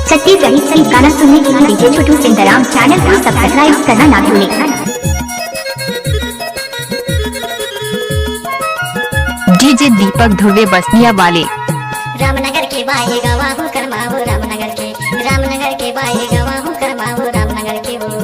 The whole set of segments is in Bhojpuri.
छत्तीसगढ़ी संगीत गाना सुनने के लिए डीजे छोटू सिंधराम चैनल को सब्सक्राइब करना ना भूलें। डीजे दीपक धुर्वे बसनिया वाले। रामनगर के बाई गवा हूँ करमाऊ रामनगर के बाई गवा हूँ करमाऊ रामनगर के वो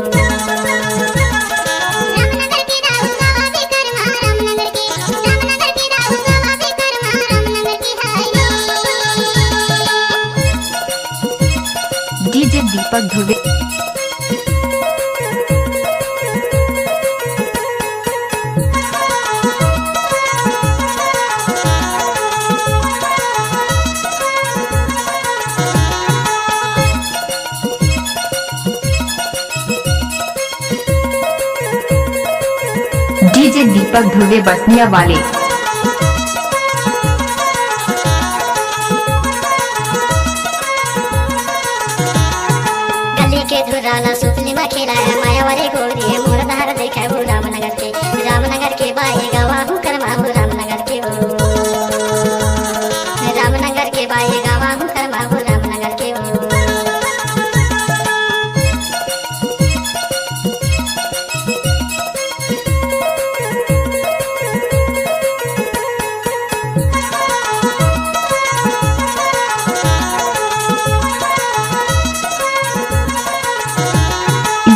डीजे दीपक धुर्वे। डीजे दीपक धुर्वे बसनिया वाले। गली के धुराला सुतली में खेला है मायावारी गोरी मोर धार देखा वो रामनगर के बाई गवा हूँ करमाऊ रामनगर के वो रामनगर के बाई गवा हूँ करमाऊ रामनगर के वो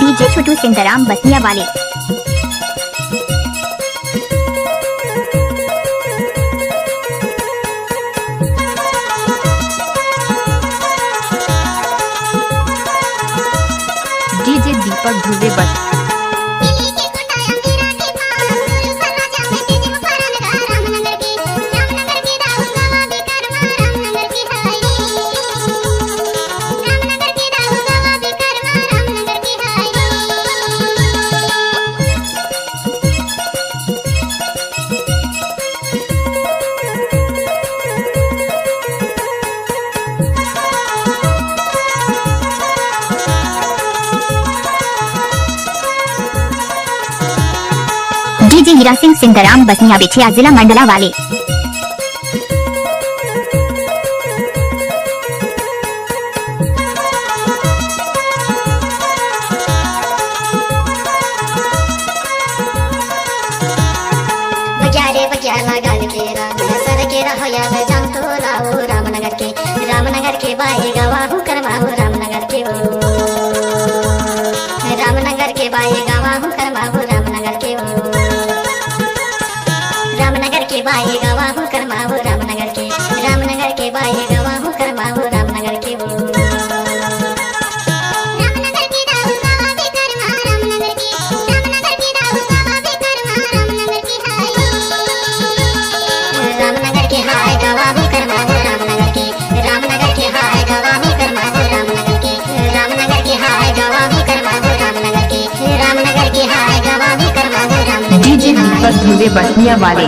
डीजे छोटू सिंधराम बसनिया वाले। डीजे दीपक धुर्वे बस। डीजे हीरा सिंह सिंधराम बसनिया बिछिया जिला मंडला वाले। बग्या लगाल के सर के रहो याद जान तो लाओ रामनगर के बाई गवा हूँ करमाऊ रामनगर के वो रामनगर के बाई गवा हूँ करमाऊ रामनगर के वो रामनगर के बाई गवा हूँ करमाऊ रामनगर के बाई गवा हूँ करमाऊ रामनगर के वो रामनगर के हाय गवा हूँ करमाऊ रामनगर के रामनगर के हाय गवा हूँ करमाऊ रामनगर के रामनगर के हाय गवा हूँ करमाऊ रामनगर के रामनगर के हाय गवा हूँ करमाऊ रामनगर। डीजे दीपक धुर्वे बसनिया वाले।